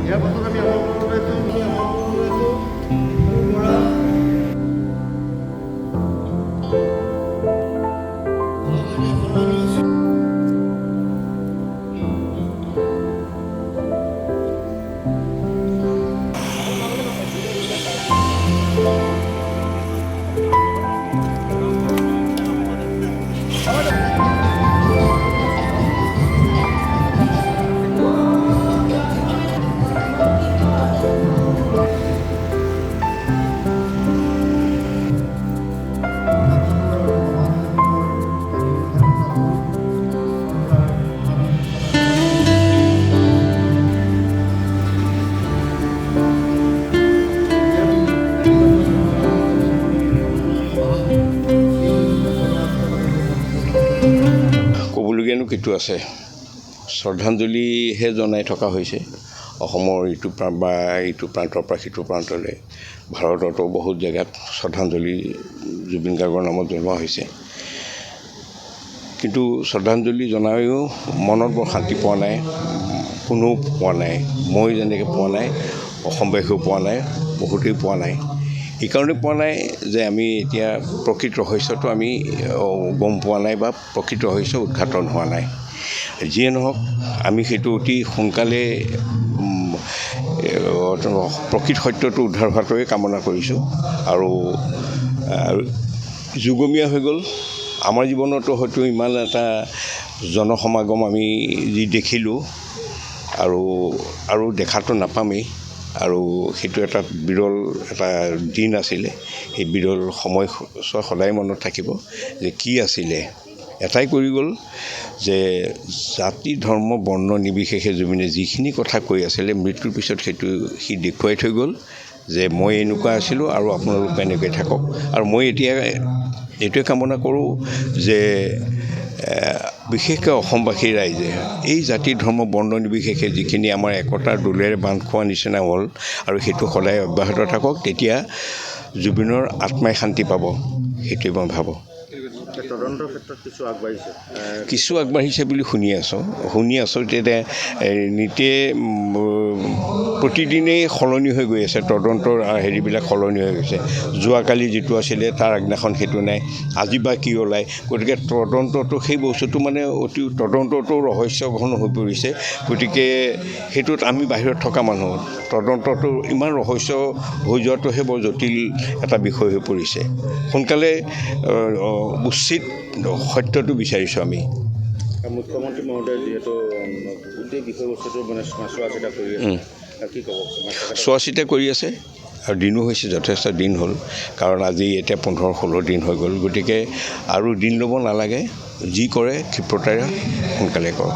ইয়াৰ পাছত আমি ক'বলগীয়ানো কিটো আছে শ্ৰদ্ধাঞ্জলিহে জনাই থকা হৈছে অসমৰ ইটো প্ৰান্তৰ পৰা সিটো প্ৰান্তলৈ ভাৰততো বহুত জেগাত শ্ৰদ্ধাঞ্জলি জুবিন গাৰ্গৰ নামত জনোৱা হৈছে কিন্তু শ্ৰদ্ধাঞ্জলি জনায়ো মনত বৰ শান্তি পোৱা নাই কোনো পোৱা নাই মই যেনেকৈ পোৱা নাই অসমবাসীও পোৱা নাই বহুতেই পোৱা নাই এইকাৰণে পোৱা নাই যে আমি এতিয়া প্ৰকৃত ৰহস্যটো আমি গম পোৱা নাই বা প্ৰকৃত ৰহস্য উদ্ঘাটন হোৱা নাই যিয়ে নহওক আমি সেইটো অতি সোনকালে প্ৰকৃত সত্যটো উদ্ধাৰ হোৱাটোৱে কামনা কৰিছোঁ আৰু যুগমীয়া হৈ গ'ল আমাৰ জীৱনতো হয়তো ইমান এটা জনসমাগম আমি যি দেখিলোঁ আৰু দেখাটো নাপামেই আৰু সেইটো এটা বিৰল এটা দিন আছিলে সেই বিৰল সময় সদায় মনত থাকিব যে কি আছিলে এটাই কৰি গ'ল যে জাতি ধৰ্ম বৰ্ণ নিৰ্বিশেষে জুবিনে যিখিনি কথা কৈ আছিলে মৃত্যুৰ পিছত সেইটো সি দেখুৱাই থৈ গ'ল যে মই এনেকুৱা আছিলোঁ আৰু আপোনালোক এনেকৈ থাকক আৰু মই এতিয়া এইটোৱে কামনা কৰোঁ যে বিশেষকৈ অসমবাসী ৰাইজে এই জাতি ধৰ্ম বৰ্ণ নিৰ্বিশেষে যিখিনি আমাৰ একতাৰ দোলেৰে বান্ধ খোৱা নিচিনা হ'ল আৰু সেইটো সদায় অব্যাহত থাকক তেতিয়া জুবিনৰ আত্মাই শান্তি পাব সেইটোৱে মই ভাবোঁ তদন্তৰ ক্ষেত্ৰত কিছু আগবাঢ়িছে বুলি শুনি আছোঁ তেতিয়া নিতে প্ৰতিদিনেই সলনি হৈ গৈ আছে তদন্তৰ হেৰিবিলাক সলনি হৈ গৈছে যোৱাকালি যিটো আছিলে তাৰ আগদিনাখন সেইটো নাই আজি বা কি ওলায় গতিকে তদন্তটো সেই বস্তুটো মানে অতি তদন্তটো ৰহস্যঘন হৈ পৰিছে গতিকে সেইটোত আমি বাহিৰত থকা মানুহ তদন্তটো ইমান ৰহস্য হৈ যোৱাটোহে বৰ জটিল এটা বিষয় হৈ পৰিছে সোনকালে উচিত সত্যটো বিচাৰিছোঁ আমি মুখ্যমন্ত্ৰী মহোদয় যিহেতু গোটেই বিষয়বস্তুটো মানে চোৱা চিতা কৰি আছে কি ক'ব চোৱা চিতা কৰি আছে আৰু দিনো হৈছে যথেষ্ট দিন হ'ল কাৰণ আজি এতিয়া 15-16 দিন হৈ গ'ল গতিকে আৰু দিন ল'ব নালাগে যি কৰে ক্ষিপ্ৰতাৰে সোনকালে কৰক